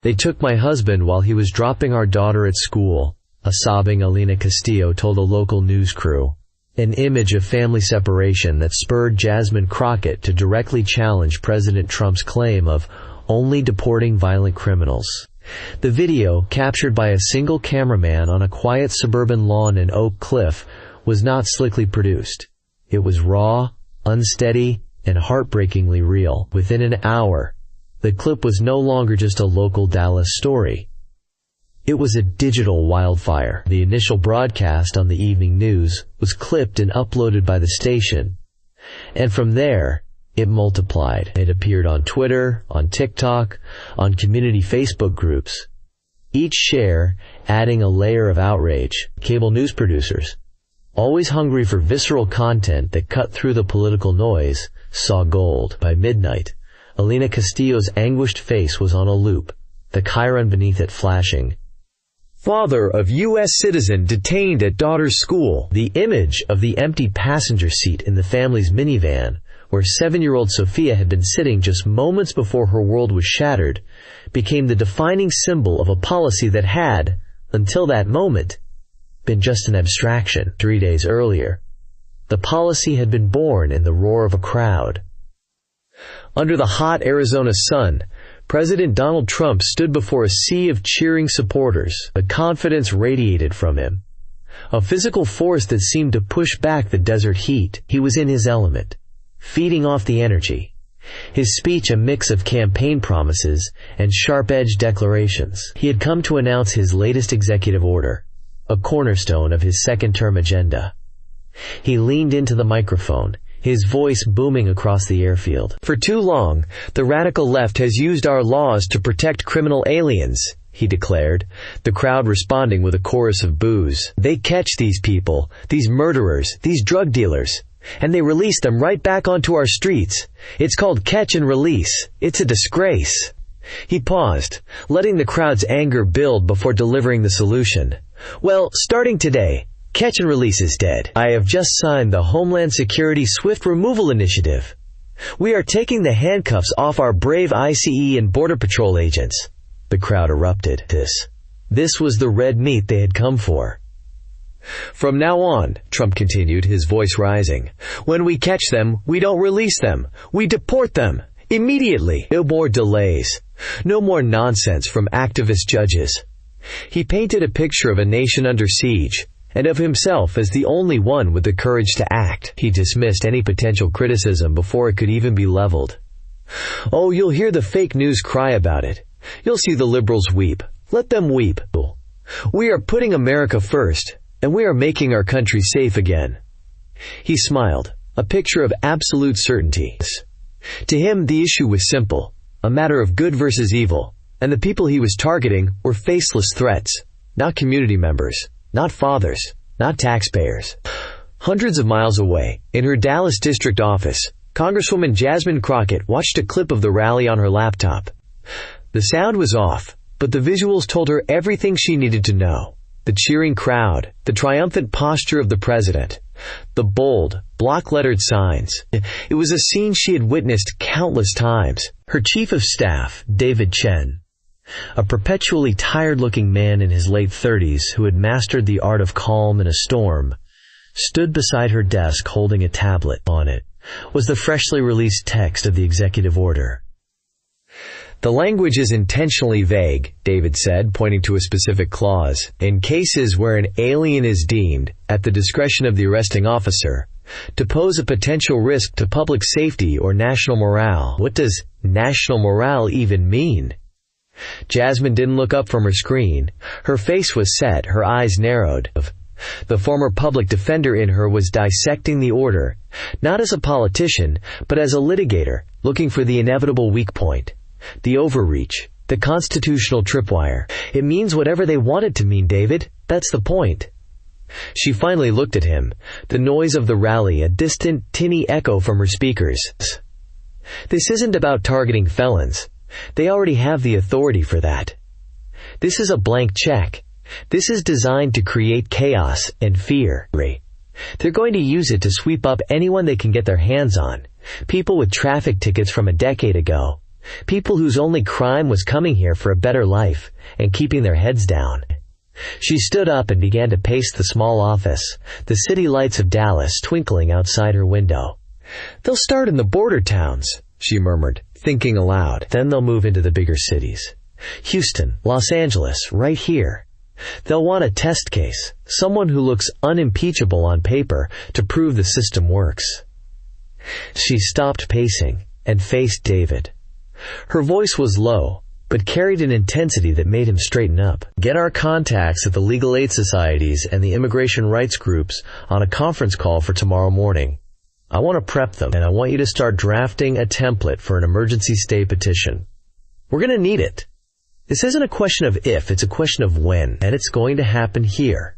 "They took my husband while he was dropping our daughter at school," a sobbing Alina Castillo told a local news crew. An image of family separation that spurred Jasmine Crockett to directly challenge President Trump's claim of only deporting violent criminals. The video, captured by a single cameraman on a quiet suburban lawn in Oak Cliff, was not slickly produced. It was raw, unsteady, and heartbreakingly real. Within an hour, the clip was no longer just a local Dallas story. It was a digital wildfire. The initial broadcast on the evening news was clipped and uploaded by the station. And from there, it multiplied. It appeared on Twitter, on TikTok, on community Facebook groups. Each share adding a layer of outrage. Cable news producers, always hungry for visceral content that cut through the political noise, saw gold. By midnight, Alina Castillo's anguished face was on a loop, the chyron beneath it flashing. "Father of U.S. citizen detained at daughter's school." The image of the empty passenger seat in the family's minivan, where 7-year-old Sophia had been sitting just moments before her world was shattered, became the defining symbol of a policy that had, until that moment, been just an abstraction. 3 days earlier, the policy had been born in the roar of a crowd. Under the hot Arizona sun, President Donald Trump stood before a sea of cheering supporters. The confidence radiated from him, a physical force that seemed to push back the desert heat. He was in his element, feeding off the energy. His speech a mix of campaign promises and sharp-edged declarations. He had come to announce his latest executive order, a cornerstone of his second-term agenda. He leaned into the microphone, his voice booming across the airfield. "For too long, the radical left has used our laws to protect criminal aliens," he declared, the crowd responding with a chorus of boos. "They catch these people, these murderers, these drug dealers, and they release them right back onto our streets. It's called catch and release. It's a disgrace." He paused, letting the crowd's anger build before delivering the solution. "Well, starting today, catch and release is dead. I have just signed the Homeland Security Swift Removal Initiative. We are taking the handcuffs off our brave ICE and Border Patrol agents." The crowd erupted. This was the red meat they had come for. "From now on," Trump continued, his voice rising, "when we catch them, we don't release them. We deport them. Immediately. No more delays. No more nonsense from activist judges." He painted a picture of a nation under siege, and of himself as the only one with the courage to act. He dismissed any potential criticism before it could even be leveled. "Oh, you'll hear the fake news cry about it. You'll see the liberals weep. Let them weep. We are putting America first, and we are making our country safe again." He smiled, a picture of absolute certainty. To him, the issue was simple, a matter of good versus evil, and the people he was targeting were faceless threats, not community members, not fathers, not taxpayers. Hundreds of miles away, in her Dallas district office, Congresswoman Jasmine Crockett watched a clip of the rally on her laptop. The sound was off, but the visuals told her everything she needed to know. The cheering crowd, the triumphant posture of the president, the bold, block-lettered signs. It was a scene she had witnessed countless times. Her chief of staff, David Chen, a perpetually tired-looking man in his late 30s who had mastered the art of calm in a storm, stood beside her desk holding a tablet. On it was the freshly released text of the executive order. "The language is intentionally vague," David said, pointing to a specific clause. "In cases where an alien is deemed, at the discretion of the arresting officer, to pose a potential risk to public safety or national morale." What does national morale even mean? Jasmine didn't look up from her screen. Her face was set, her eyes narrowed. The former public defender in her was dissecting the order, not as a politician, but as a litigator, looking for the inevitable weak point, the overreach, the constitutional tripwire. "It means whatever they want it to mean, David. That's the point." She finally looked at him, the noise of the rally a distant, tinny echo from her speakers. "This isn't about targeting felons. They already have the authority for that. This is a blank check. This is designed to create chaos and fear. They're going to use it to sweep up anyone they can get their hands on. People with traffic tickets from a decade ago. People whose only crime was coming here for a better life and keeping their heads down. She stood up and began to pace the small office, the city lights of Dallas twinkling outside her window. "They'll start in the border towns," she murmured, thinking aloud. "Then they'll move into the bigger cities. Houston, Los Angeles, right here. They'll want a test case, someone who looks unimpeachable on paper to prove the system works." She stopped pacing and faced David. Her voice was low, but carried an intensity that made him straighten up. "Get our contacts at the legal aid societies and the immigration rights groups on a conference call for tomorrow morning. I want to prep them, and I want you to start drafting a template for an emergency stay petition. We're going to need it. This isn't a question of if, it's a question of when, and it's going to happen here."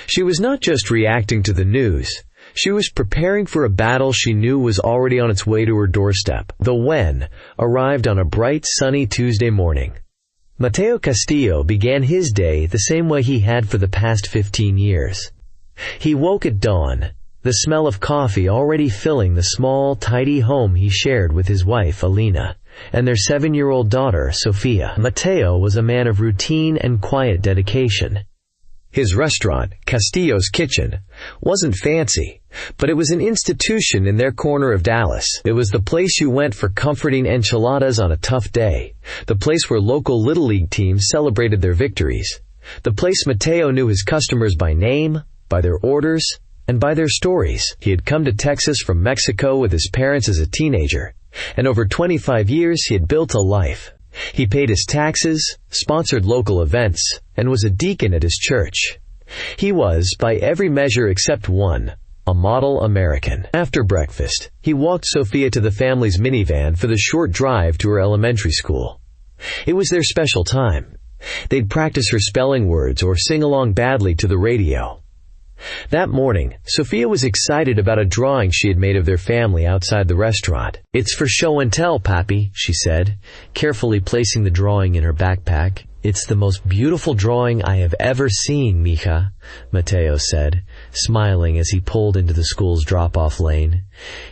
She was not just reacting to the news. She was preparing for a battle she knew was already on its way to her doorstep. The when arrived on a bright, sunny Tuesday morning. Mateo Castillo began his day the same way he had for the past 15 years. He woke at dawn, the smell of coffee already filling the small, tidy home he shared with his wife, Alina, and their 7-year-old daughter, Sofia. Mateo was a man of routine and quiet dedication. His restaurant, Castillo's Kitchen, wasn't fancy, but it was an institution in their corner of Dallas. It was the place you went for comforting enchiladas on a tough day, the place where local Little League teams celebrated their victories, the place Mateo knew his customers by name, by their orders, and by their stories. He had come to Texas from Mexico with his parents as a teenager, and over 25 years he had built a life. He paid his taxes, sponsored local events, and was a deacon at his church. He was, by every measure except one, a model American. After breakfast, he walked Sofia to the family's minivan for the short drive to her elementary school. It was their special time. They'd practice her spelling words or sing along badly to the radio. That morning, Sofia was excited about a drawing she had made of their family outside the restaurant. "It's for show and tell, Papi," she said, carefully placing the drawing in her backpack. "It's the most beautiful drawing I have ever seen, mija," Mateo said, smiling as he pulled into the school's drop-off lane.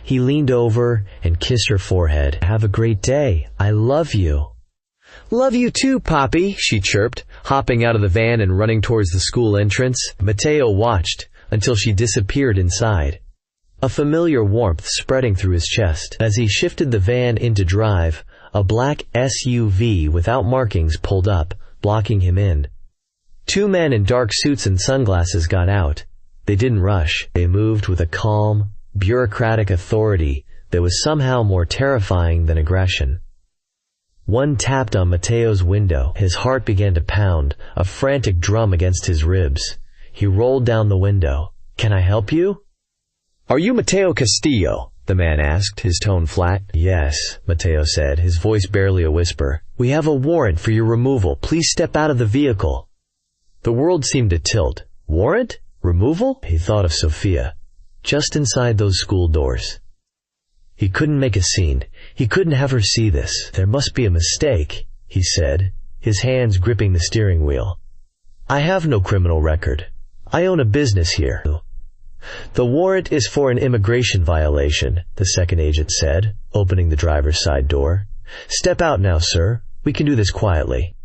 He leaned over and kissed her forehead. "Have a great day. I love you." "Love you too, Papi," she chirped, hopping out of the van and running towards the school entrance. Mateo watched until she disappeared inside, a familiar warmth spreading through his chest. As he shifted the van into drive, a black SUV without markings pulled up, blocking him in. 2 men in dark suits and sunglasses got out. They didn't rush. They moved with a calm, bureaucratic authority that was somehow more terrifying than aggression. One tapped on Mateo's window. His heart began to pound, a frantic drum against his ribs. He rolled down the window. "Can I help you?" "Are you Mateo Castillo?" the man asked, his tone flat. "Yes," Mateo said, his voice barely a whisper. "We have a warrant for your removal. Please step out of the vehicle." The world seemed to tilt. Warrant? Removal? He thought of Sofia, just inside those school doors. He couldn't make a scene. He couldn't have her see this. "There must be a mistake," he said, his hands gripping the steering wheel. "I have no criminal record. I own a business here." "The warrant is for an immigration violation," the second agent said, opening the driver's side door. "Step out now, sir. We can do this quietly."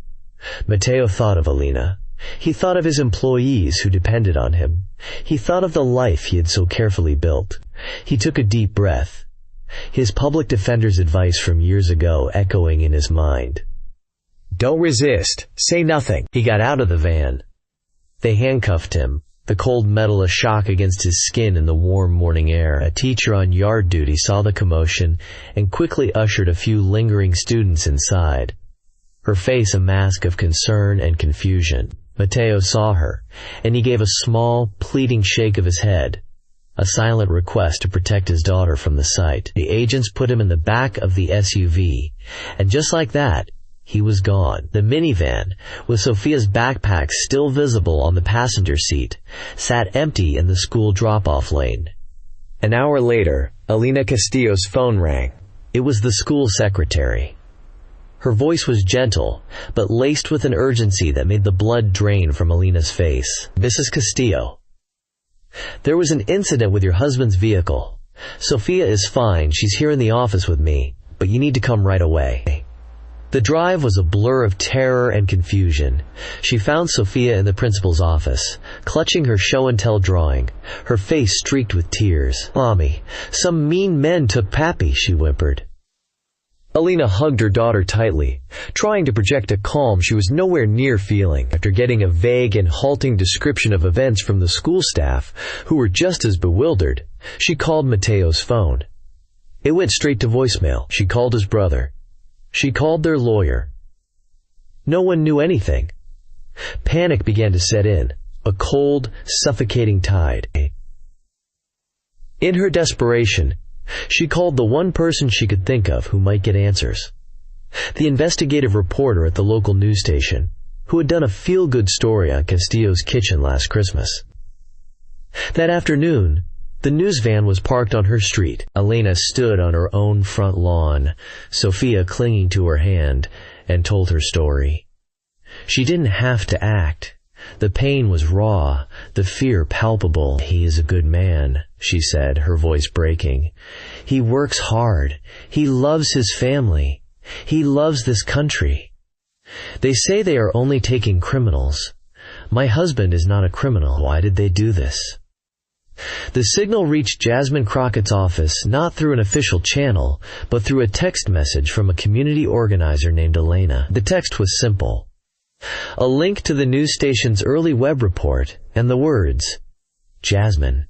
Mateo thought of Alina. He thought of his employees who depended on him. He thought of the life he had so carefully built. He took a deep breath, his public defender's advice from years ago echoing in his mind. "Don't resist. Say nothing." He got out of the van. They handcuffed him, the cold metal a shock against his skin in the warm morning air. A teacher on yard duty saw the commotion and quickly ushered a few lingering students inside, her face a mask of concern and confusion. Mateo saw her, and he gave a small, pleading shake of his head, a silent request to protect his daughter from the sight. The agents put him in the back of the SUV, and just like that, he was gone. The minivan, with Sofia's backpack still visible on the passenger seat, sat empty in the school drop-off lane. An hour later, Alina Castillo's phone rang. It was the school secretary. Her voice was gentle, but laced with an urgency that made the blood drain from Alina's face. "Mrs. Castillo, there was an incident with your husband's vehicle. Sofia is fine, she's here in the office with me, but you need to come right away." The drive was a blur of terror and confusion. She found Sophia in the principal's office, clutching her show-and-tell drawing, her face streaked with tears. "Mommy, some mean men took Pappy," she whimpered. Alina hugged her daughter tightly, trying to project a calm she was nowhere near feeling. After getting a vague and halting description of events from the school staff, who were just as bewildered, she called Mateo's phone. It went straight to voicemail. She called his brother. She called their lawyer. No one knew anything. Panic began to set in, a cold, suffocating tide. In her desperation, she called the one person she could think of who might get answers. The investigative reporter at the local news station, who had done a feel-good story on Castillo's kitchen last Christmas. That afternoon, the news van was parked on her street. Alina stood on her own front lawn, Sophia clinging to her hand, and told her story. She didn't have to act. The pain was raw, the fear palpable. "He is a good man," she said, her voice breaking. "He works hard. He loves his family. He loves this country. They say they are only taking criminals. My husband is not a criminal. Why did they do this?" The signal reached Jasmine Crockett's office not through an official channel, but through a text message from a community organizer named Elena. The text was simple. A link to the news station's early web report, and the words, "Jasmine,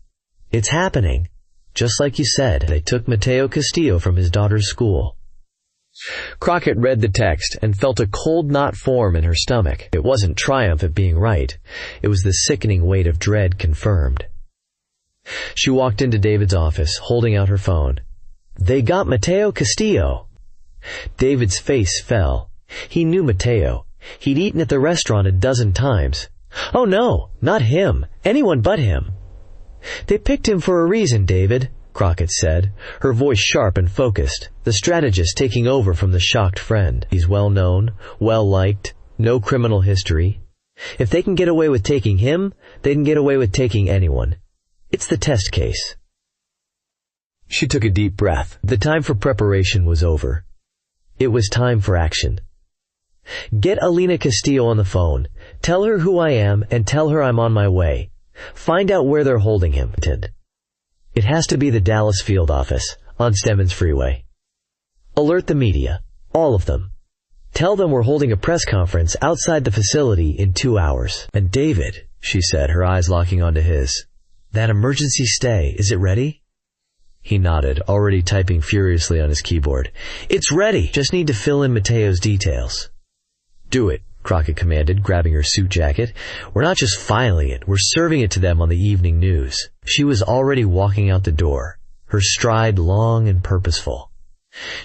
it's happening. Just like you said, they took Mateo Castillo from his daughter's school." Crockett read the text and felt a cold knot form in her stomach. It wasn't triumph at being right. It was the sickening weight of dread confirmed. She walked into David's office, holding out her phone. "They got Mateo Castillo." David's face fell. He knew Mateo. He'd eaten at the restaurant a dozen times. "Oh no, not him. Anyone but him." "They picked him for a reason, David," Crockett said, her voice sharp and focused, the strategist taking over from the shocked friend. "He's well-known, well-liked, no criminal history. If they can get away with taking him, they can get away with taking anyone. It's the test case." She took a deep breath. The time for preparation was over. It was time for action. "Get Alina Castillo on the phone. Tell her who I am and tell her I'm on my way. Find out where they're holding him." It has to be the Dallas field office, on Stemmons Freeway. Alert the media, all of them. Tell them we're holding a press conference outside the facility in 2 hours. "And David," she said, her eyes locking onto his, "that emergency stay, is it ready?" He nodded, already typing furiously on his keyboard. "It's ready. Just need to fill in Mateo's details." "Do it," Crockett commanded, grabbing her suit jacket. "We're not just filing it, we're serving it to them on the evening news." She was already walking out the door, her stride long and purposeful.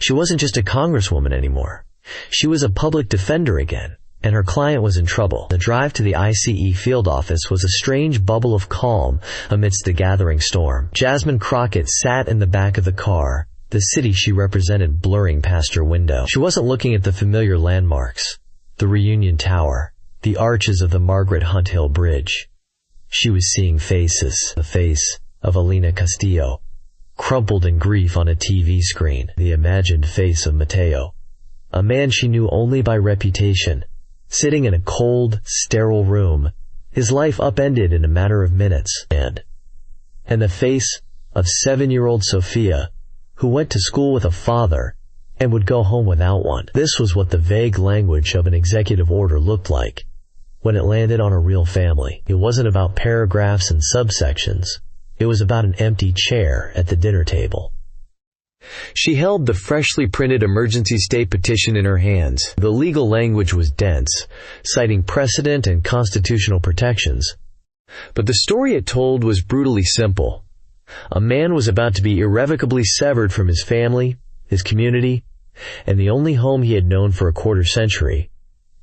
She wasn't just a congresswoman anymore. She was a public defender again, and her client was in trouble. The drive to the ICE field office was a strange bubble of calm amidst the gathering storm. Jasmine Crockett sat in the back of the car, the city she represented blurring past her window. She wasn't looking at the familiar landmarks, the Reunion Tower, the arches of the Margaret Hunt Hill Bridge. She was seeing faces, the face of Alina Castillo, crumpled in grief on a TV screen, the imagined face of Mateo, a man she knew only by reputation, sitting in a cold, sterile room, his life upended in a matter of minutes, and the face of 7-year-old Sophia, who went to school with a father and would go home without one. This was what the vague language of an executive order looked like when it landed on a real family. It wasn't about paragraphs and subsections. It was about an empty chair at the dinner table. She held the freshly printed emergency state petition in her hands. The legal language was dense, citing precedent and constitutional protections. But the story it told was brutally simple. A man was about to be irrevocably severed from his family, his community, and the only home he had known for a quarter century,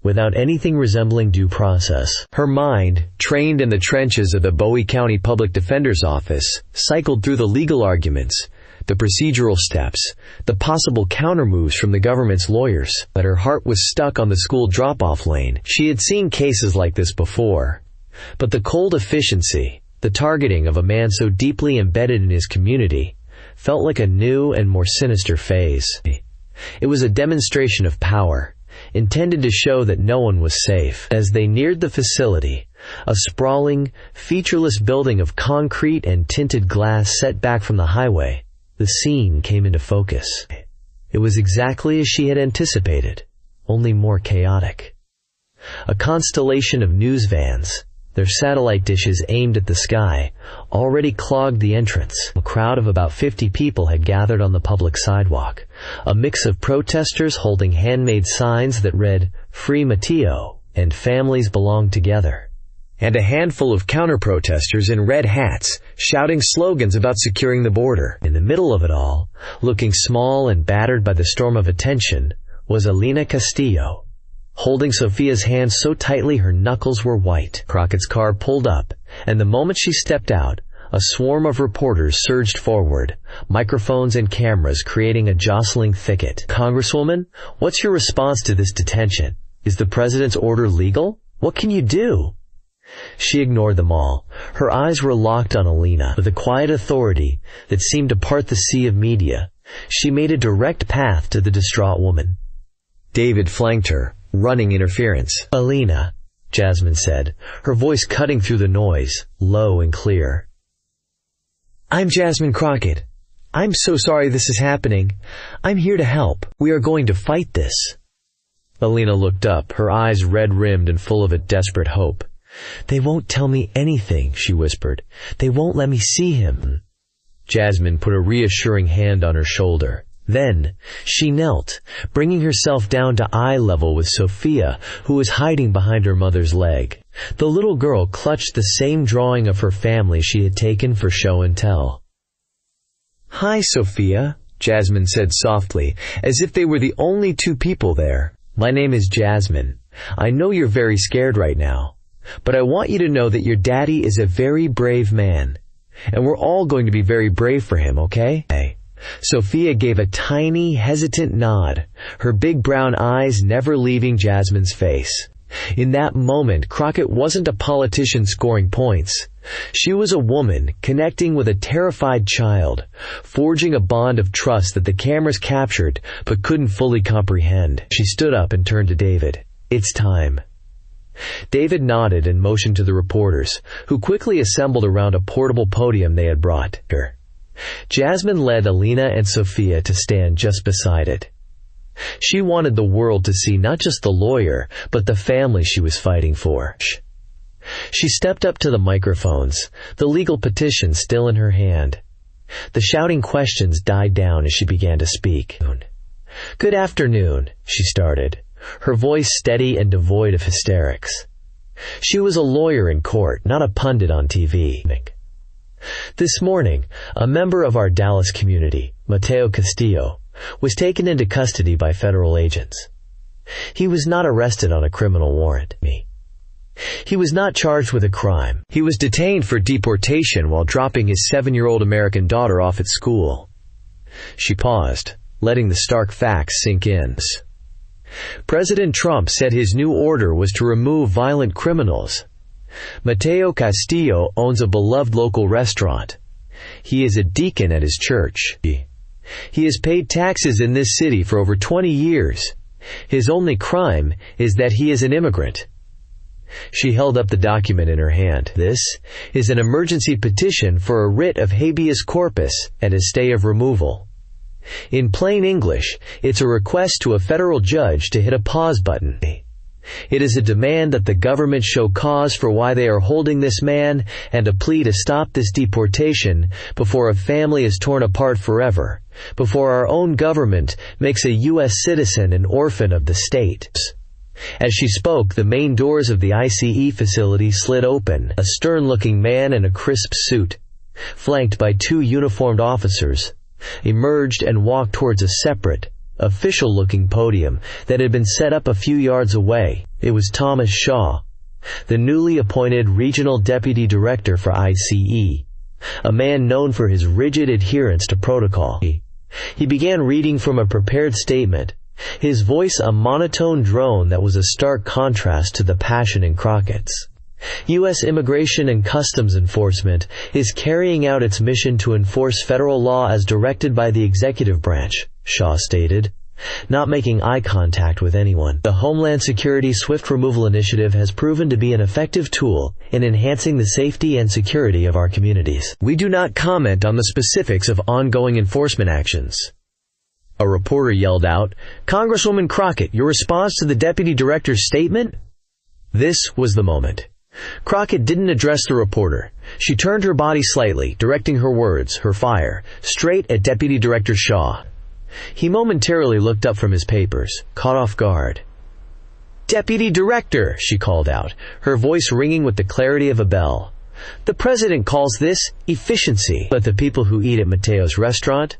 without anything resembling due process. Her mind, trained in the trenches of the Bowie County Public Defender's Office, cycled through the legal arguments, the procedural steps, the possible countermoves from the government's lawyers. But her heart was stuck on the school drop-off lane. She had seen cases like this before, but the cold efficiency, the targeting of a man so deeply embedded in his community, felt like a new and more sinister phase. It was a demonstration of power, intended to show that no one was safe. As they neared the facility, a sprawling, featureless building of concrete and tinted glass set back from the highway, the scene came into focus. It was exactly as she had anticipated, only more chaotic. A constellation of news vans, their satellite dishes aimed at the sky, already clogged the entrance. A crowd of about 50 people had gathered on the public sidewalk, a mix of protesters holding handmade signs that read, "Free Mateo," and "Families belong together," and a handful of counter-protesters in red hats, shouting slogans about securing the border. In the middle of it all, looking small and battered by the storm of attention, was Elena Castillo, holding Sophia's hand so tightly her knuckles were white. Crockett's car pulled up, and the moment she stepped out, a swarm of reporters surged forward, microphones and cameras creating a jostling thicket. "Congresswoman, what's your response to this detention? Is the president's order legal? What can you do?" She ignored them all. Her eyes were locked on Elena. With a quiet authority that seemed to part the sea of media, she made a direct path to the distraught woman. David flanked her, running interference. "Elena," Jasmine said, her voice cutting through the noise, low and clear. "I'm Jasmine Crockett. I'm so sorry this is happening. I'm here to help. We are going to fight this." Elena looked up, her eyes red-rimmed and full of a desperate hope. "They won't tell me anything," she whispered. "They won't let me see him." Jasmine put a reassuring hand on her shoulder. Then she knelt, bringing herself down to eye level with Sophia, who was hiding behind her mother's leg. The little girl clutched the same drawing of her family she had taken for show and tell. "Hi, Sophia," Jasmine said softly, as if they were the only two people there. "My name is Jasmine. I know you're very scared right now, but I want you to know that your daddy is a very brave man, and we're all going to be very brave for him, okay?" Sophia gave a tiny, hesitant nod, her big brown eyes never leaving Jasmine's face. In that moment, Crockett wasn't a politician scoring points. She was a woman connecting with a terrified child, forging a bond of trust that the cameras captured but couldn't fully comprehend. She stood up and turned to David. "It's time." David nodded and motioned to the reporters, who quickly assembled around a portable podium they had brought her. Jasmine led Elena and Sophia to stand just beside it. She wanted the world to see not just the lawyer, but the family she was fighting for. She stepped up to the microphones, the legal petition still in her hand. The shouting questions died down as she began to speak. "Good afternoon," she started, her voice steady and devoid of hysterics. She was a lawyer in court, not a pundit on TV. "This morning, a member of our Dallas community, Mateo Castillo, was taken into custody by federal agents. He was not arrested on a criminal warrant. He was not charged with a crime. He was detained for deportation while dropping his 7-year-old American daughter off at school." She paused, letting the stark facts sink in. President Trump said his new order was to remove violent criminals. Mateo Castillo owns a beloved local restaurant. He is a deacon at his church. He has paid taxes in this city for over 20 years. His only crime is that he is an immigrant. She held up the document in her hand. "This is an emergency petition for a writ of habeas corpus and a stay of removal. In plain English, it's a request to a federal judge to hit a pause button. It is a demand that the government show cause for why they are holding this man and a plea to stop this deportation before a family is torn apart forever, before our own government makes a U.S. citizen an orphan of the state." As she spoke, the main doors of the ICE facility slid open. A stern-looking man in a crisp suit, flanked by 2 uniformed officers, emerged and walked towards a separate, official-looking podium that had been set up a few yards away. It was Thomas Shaw, the newly appointed Regional Deputy Director for ICE, a man known for his rigid adherence to protocol. He began reading from a prepared statement, his voice a monotone drone that was a stark contrast to the passion in Crockett's. U.S. Immigration and Customs Enforcement is carrying out its mission to enforce federal law as directed by the executive branch, Shaw stated. not making eye contact with anyone. The Homeland Security Swift Removal Initiative has proven to be an effective tool in enhancing the safety and security of our communities. We do not comment on the specifics of ongoing enforcement actions. A reporter yelled out, "Congresswoman Crockett, your response to the deputy director's statement?" This was the moment. Crockett didn't address the reporter. She turned her body slightly, directing her words, her fire, straight at Deputy Director Shaw. He momentarily looked up from his papers, caught off guard. "Deputy Director," she called out, her voice ringing with the clarity of a bell. "The President calls this efficiency. But the people who eat at Mateo's restaurant?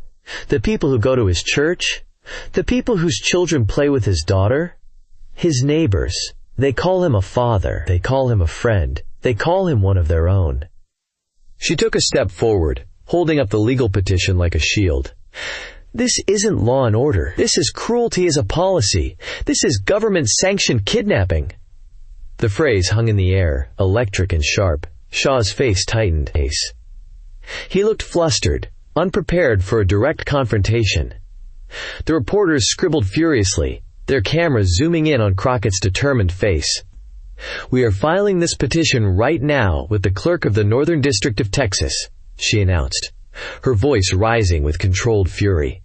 The people who go to his church? The people whose children play with his daughter? His neighbors. They call him a father. They call him a friend. They call him one of their own." She took a step forward, holding up the legal petition like a shield. "This isn't law and order. This is cruelty as a policy. This is government-sanctioned kidnapping." The phrase hung in the air, electric and sharp. Shaw's face tightened. He looked flustered, unprepared for a direct confrontation. The reporters scribbled furiously, their cameras zooming in on Crockett's determined face. "We are filing this petition right now with the clerk of the Northern District of Texas," she announced, her voice rising with controlled fury.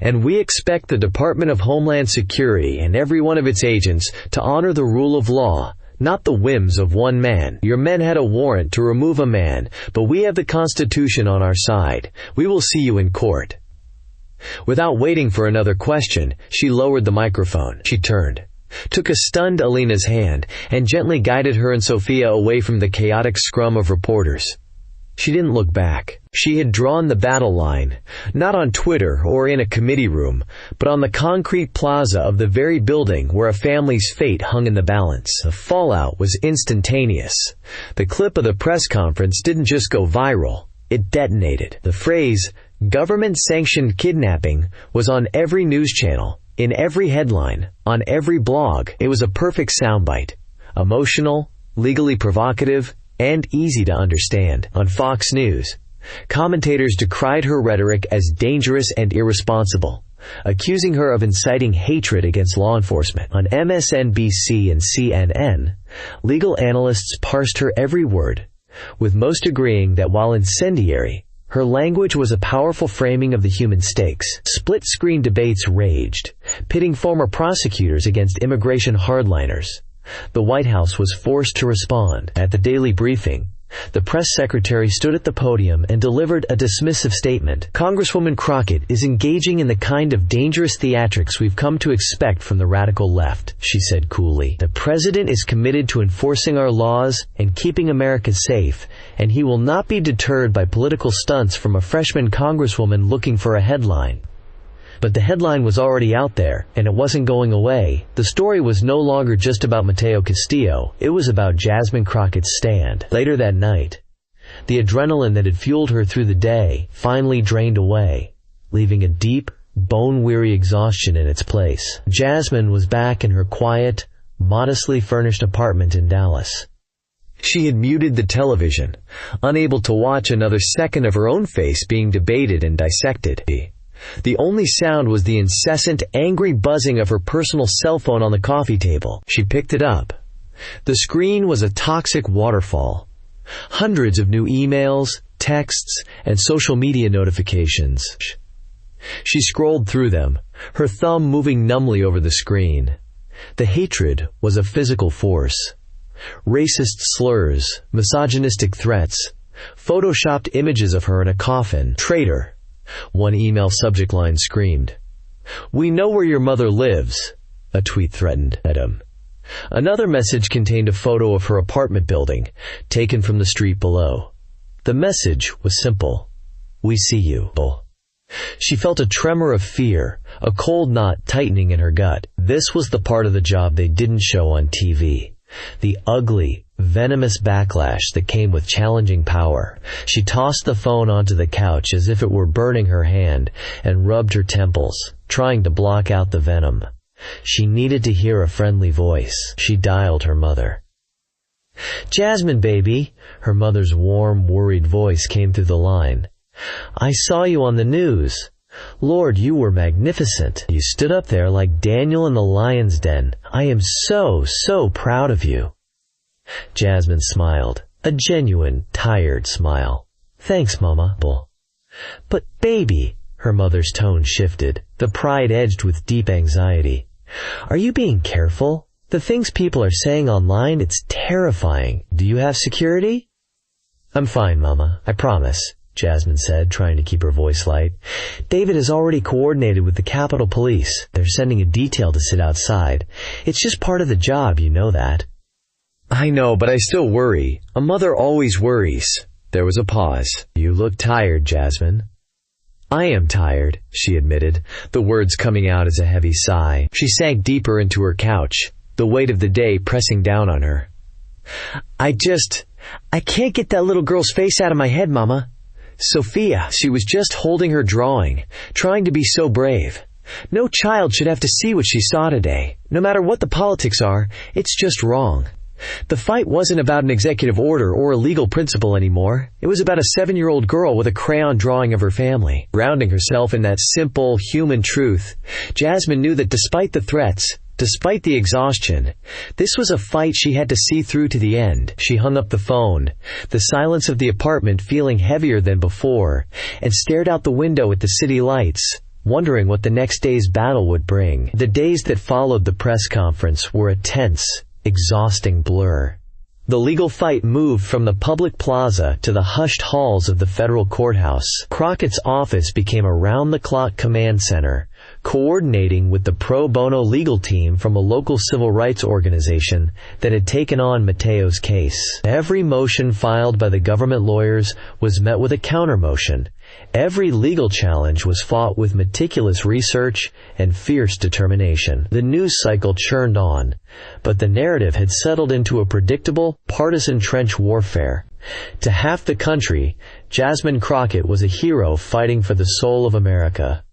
"And we expect the Department of Homeland Security and every one of its agents to honor the rule of law, not the whims of one man. Your men had a warrant to remove a man, but we have the Constitution on our side. We will see you in court." Without waiting for another question, she lowered the microphone. She turned, took a stunned Alina's hand, and gently guided her and Sophia away from the chaotic scrum of reporters. She didn't look back. She had drawn the battle line, not on Twitter or in a committee room, but on the concrete plaza of the very building where a family's fate hung in the balance. The fallout was instantaneous. The clip of the press conference didn't just go viral, it detonated. The phrase, "Government-Sanctioned Kidnapping," was on every news channel, in every headline, on every blog. It was a perfect soundbite. Emotional, legally provocative, and easy to understand. On Fox News, commentators decried her rhetoric as dangerous and irresponsible, accusing her of inciting hatred against law enforcement. On MSNBC and CNN, legal analysts parsed her every word, with most agreeing that while incendiary, her language was a powerful framing of the human stakes. Split-screen debates raged, pitting former prosecutors against immigration hardliners. The White House was forced to respond. At the daily briefing, the press secretary stood at the podium and delivered a dismissive statement. "Congresswoman Crockett is engaging in the kind of dangerous theatrics we've come to expect from the radical left," she said coolly. "The president is committed to enforcing our laws and keeping America safe, and he will not be deterred by political stunts from a freshman congresswoman looking for a headline." But the headline was already out there, and it wasn't going away. The story was no longer just about Mateo Castillo, it was about Jasmine Crockett's stand. Later that night, the adrenaline that had fueled her through the day finally drained away, leaving a deep, bone-weary exhaustion in its place. Jasmine was back in her quiet, modestly furnished apartment in Dallas. She had muted the television, unable to watch another second of her own face being debated and dissected. The only sound was the incessant, angry buzzing of her personal cell phone on the coffee table. She picked it up. The screen was a toxic waterfall. Hundreds of new emails, texts, and social media notifications. She scrolled through them, her thumb moving numbly over the screen. The hatred was a physical force. Racist slurs, misogynistic threats, photoshopped images of her in a coffin. "Traitor," one email subject line screamed. "We know where your mother lives," a tweet threatened at him. Another message contained a photo of her apartment building, taken from the street below. The message was simple: "We see you." She felt a tremor of fear, a cold knot tightening in her gut. This was the part of the job they didn't show on TV. The ugly, venomous backlash that came with challenging power. She tossed the phone onto the couch as if it were burning her hand and rubbed her temples, trying to block out the venom. She needed to hear a friendly voice. She dialed her mother. "Jasmine, baby," her mother's warm, worried voice came through the line. "I saw you on the news. Lord, you were magnificent. You stood up there like Daniel in the lion's den. I am so proud of you." Jasmine smiled, a genuine, tired smile. "Thanks, Mama." "But baby," her mother's tone shifted, the pride edged with deep anxiety. "Are you being careful? The things people are saying online, it's terrifying. Do you have security?" "I'm fine, Mama, I promise," Jasmine said, trying to keep her voice light. "David has already coordinated with the Capitol Police. They're sending a detail to sit outside. It's just part of the job, you know that." "I know, but I still worry. A mother always worries." There was a pause. "You look tired, Jasmine." "I am tired," she admitted, the words coming out as a heavy sigh. She sank deeper into her couch, the weight of the day pressing down on her. I can't get that little girl's face out of my head, Mama. Sophia, she was just holding her drawing, trying to be so brave. No child should have to see what she saw today. No matter what the politics are, it's just wrong. The fight wasn't about an executive order or a legal principle anymore. It was about a 7-year-old girl with a crayon drawing of her family. Grounding herself in that simple, human truth, Jasmine knew that despite the threats, despite the exhaustion, this was a fight she had to see through to the end. She hung up the phone, the silence of the apartment feeling heavier than before, and stared out the window at the city lights, wondering what the next day's battle would bring. The days that followed the press conference were a tense, exhausting blur. The legal fight moved from the public plaza to the hushed halls of the federal courthouse. Crockett's office became a round-the-clock command center, coordinating with the pro bono legal team from a local civil rights organization that had taken on Mateo's case. Every motion filed by the government lawyers was met with a counter-motion. Every legal challenge was fought with meticulous research and fierce determination. The news cycle churned on, but the narrative had settled into a predictable, partisan trench warfare. To half the country, Jasmine Crockett was a hero fighting for the soul of America.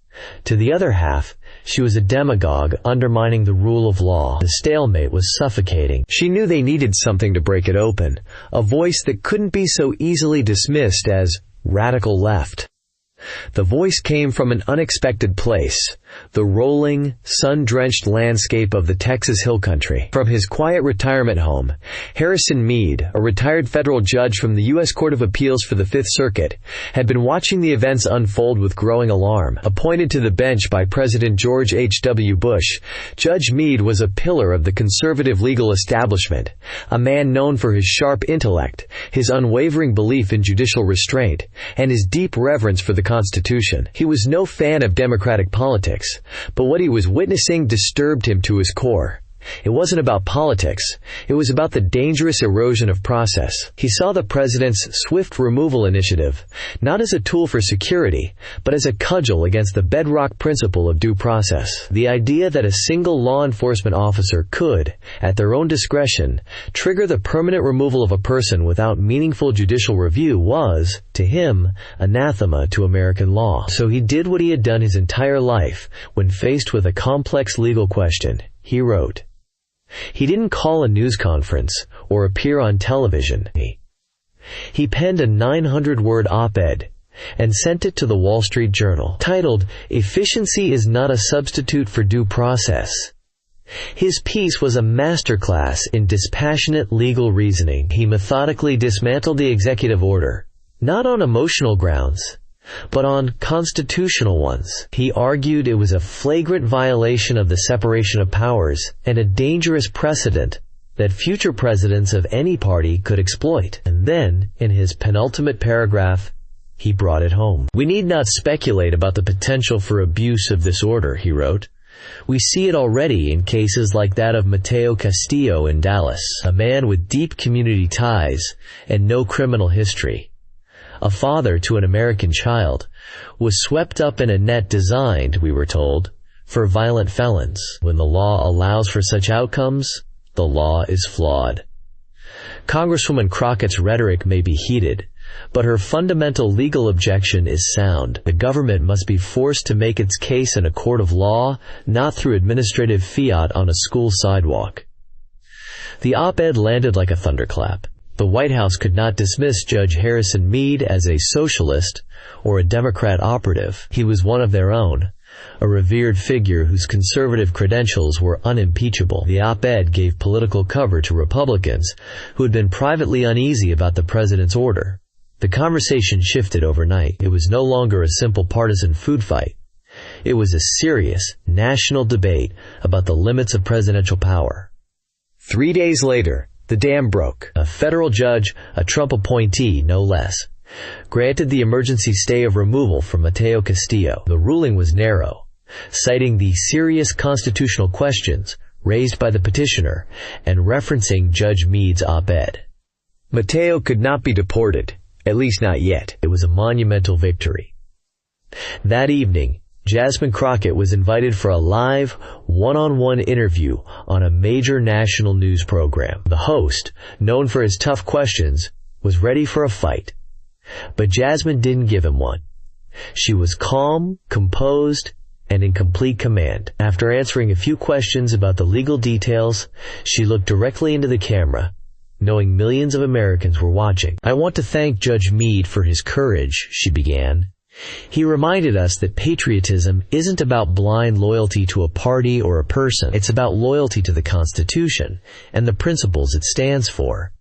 To the other half, she was a demagogue undermining the rule of law. The stalemate was suffocating. She knew they needed something to break it open, a voice that couldn't be so easily dismissed as radical left. The voice came from an unexpected place, the rolling, sun-drenched landscape of the Texas Hill Country. From his quiet retirement home, Harrison Meade, a retired federal judge from the U.S. Court of Appeals for the Fifth Circuit, had been watching the events unfold with growing alarm. Appointed to the bench by President George H.W. Bush, Judge Meade was a pillar of the conservative legal establishment, a man known for his sharp intellect, his unwavering belief in judicial restraint, and his deep reverence for the Constitution. He was no fan of democratic politics, but what he was witnessing disturbed him to his core. It wasn't about politics. It was about the dangerous erosion of process. He saw the president's swift removal initiative not as a tool for security, but as a cudgel against the bedrock principle of due process. The idea that a single law enforcement officer could, at their own discretion, trigger the permanent removal of a person without meaningful judicial review was, to him, anathema to American law. So he did what he had done his entire life when faced with a complex legal question. He wrote. He didn't call a news conference or appear on television. He penned a 900-word op-ed and sent it to the Wall Street Journal, titled, "Efficiency is not a substitute for due process." His piece was a masterclass in dispassionate legal reasoning. He methodically dismantled the executive order, not on emotional grounds, but on constitutional ones. He argued it was a flagrant violation of the separation of powers and a dangerous precedent that future presidents of any party could exploit. And then, in his penultimate paragraph, he brought it home. "We need not speculate about the potential for abuse of this order," he wrote. "We see it already in cases like that of Mateo Castillo in Dallas, a man with deep community ties and no criminal history. A father to an American child, was swept up in a net designed, we were told, for violent felons. When the law allows for such outcomes, the law is flawed." Congresswoman Crockett's rhetoric may be heated, but her fundamental legal objection is sound. The government must be forced to make its case in a court of law, not through administrative fiat on a school sidewalk. The op-ed landed like a thunderclap. The White House could not dismiss Judge Harrison Meade as a socialist or a Democrat operative. He was one of their own, a revered figure whose conservative credentials were unimpeachable. The op-ed gave political cover to Republicans who had been privately uneasy about the president's order. The conversation shifted overnight. It was no longer a simple partisan food fight. It was a serious, national debate about the limits of presidential power. 3 days later, the dam broke. A federal judge, a Trump appointee no less, granted the emergency stay of removal for Mateo Castillo. The ruling was narrow, citing the serious constitutional questions raised by the petitioner and referencing Judge Meade's op-ed. Mateo could not be deported, at least not yet. It was a monumental victory. That evening, Jasmine Crockett was invited for a live, one-on-one interview on a major national news program. The host, known for his tough questions, was ready for a fight. But Jasmine didn't give him one. She was calm, composed, and in complete command. After answering a few questions about the legal details, she looked directly into the camera, knowing millions of Americans were watching. "I want to thank Judge Meade for his courage," she began. "He reminded us that patriotism isn't about blind loyalty to a party or a person. It's about loyalty to the Constitution and the principles it stands for."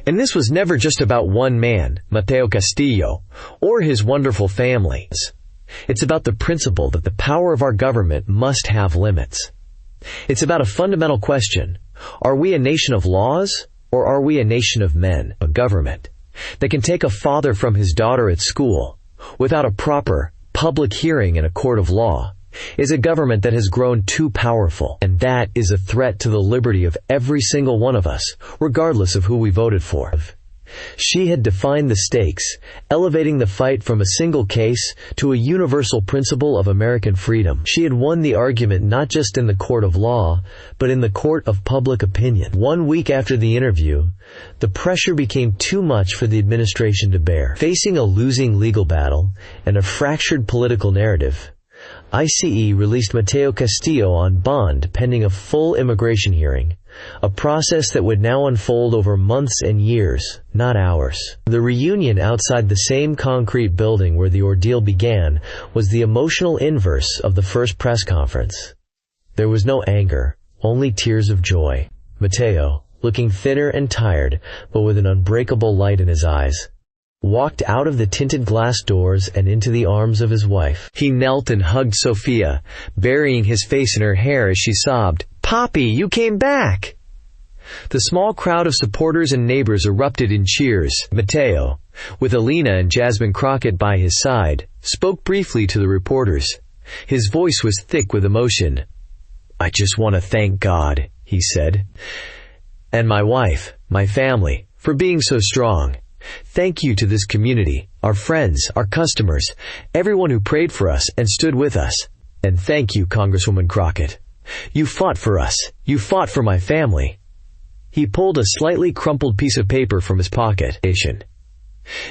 And this was never just about one man, Mateo Castillo, or his wonderful family. It's about the principle that the power of our government must have limits. It's about a fundamental question. Are we a nation of laws, or are we a nation of men? A government that can take a father from his daughter at school without a proper public hearing in a court of law is a government that has grown too powerful, and that is a threat to the liberty of every single one of us, regardless of who we voted for. She had defined the stakes, elevating the fight from a single case to a universal principle of American freedom. She had won the argument not just in the court of law, but in the court of public opinion. 1 week after the interview, the pressure became too much for the administration to bear. Facing a losing legal battle and a fractured political narrative, ICE released Mateo Castillo on bond pending a full immigration hearing, a process that would now unfold over months and years, not hours. The reunion outside the same concrete building where the ordeal began was the emotional inverse of the first press conference. There was no anger, only tears of joy. Mateo, looking thinner and tired, but with an unbreakable light in his eyes, walked out of the tinted glass doors and into the arms of his wife. He knelt and hugged Sophia, burying his face in her hair as she sobbed, "Papi, you came back!" The small crowd of supporters and neighbors erupted in cheers. Mateo, with Alina and Jasmine Crockett by his side, spoke briefly to the reporters. His voice was thick with emotion. "I just want to thank God," he said, "and my wife, my family, for being so strong. Thank you to this community, our friends, our customers, everyone who prayed for us and stood with us. And thank you, Congresswoman Crockett. You fought for us. You fought for my family." He pulled a slightly crumpled piece of paper from his pocket.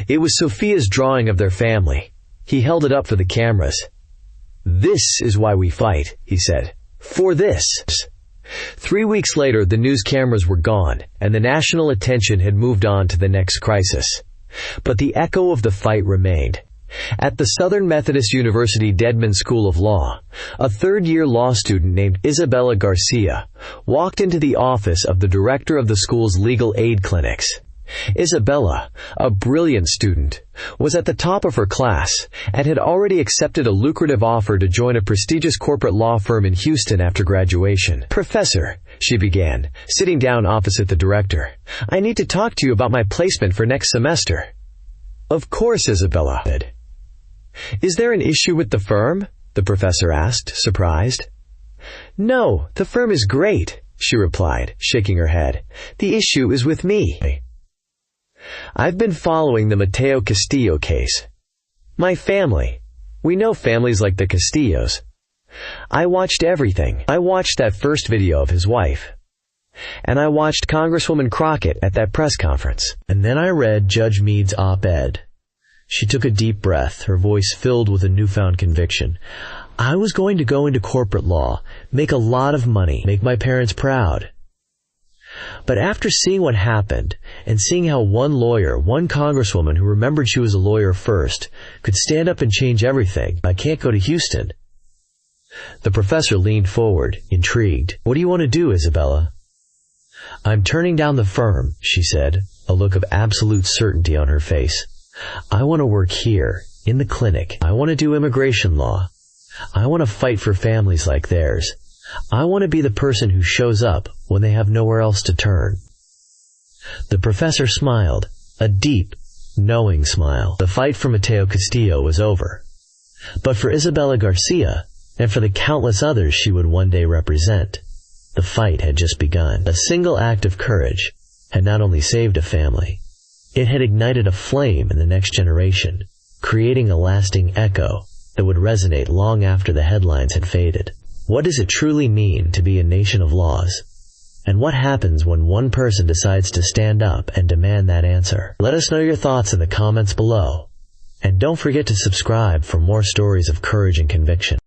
It was Sophia's drawing of their family. He held it up for the cameras. "This is why we fight," he said. "For this." 3 weeks later, the news cameras were gone, and the national attention had moved on to the next crisis. But the echo of the fight remained. At the Southern Methodist University Dedman School of Law, a third-year law student named Isabella Garcia walked into the office of the director of the school's legal aid clinics. Isabella, a brilliant student, was at the top of her class and had already accepted a lucrative offer to join a prestigious corporate law firm in Houston after graduation. "Professor," she began, sitting down opposite the director, "I need to talk to you about my placement for next semester." "Of course," Isabella said. "Is there an issue with the firm?" the professor asked, surprised. "No, the firm is great," she replied, shaking her head. "The issue is with me. I've been following the Mateo Castillo case. My family. We know families like the Castillos. I watched everything. I watched that first video of his wife. And I watched Congresswoman Crockett at that press conference. And then I read Judge Meade's op-ed." She took a deep breath, her voice filled with a newfound conviction. "I was going to go into corporate law, make a lot of money, make my parents proud. But after seeing what happened, and seeing how one lawyer, one congresswoman who remembered she was a lawyer first, could stand up and change everything, I can't go to Houston. The professor leaned forward, intrigued. What do you want to do, Isabella? I'm turning down the firm, she said, a look of absolute certainty on her face. I want to work here, in the clinic. I want to do immigration law. I want to fight for families like theirs. I want to be the person who shows up when they have nowhere else to turn. The professor smiled, a deep, knowing smile. The fight for Mateo Castillo was over. But for Isabella Garcia, and for the countless others she would one day represent, the fight had just begun. A single act of courage had not only saved a family, it had ignited a flame in the next generation, creating a lasting echo that would resonate long after the headlines had faded. What does it truly mean to be a nation of laws? And what happens when one person decides to stand up and demand that answer? Let us know your thoughts in the comments below. And don't forget to subscribe for more stories of courage and conviction.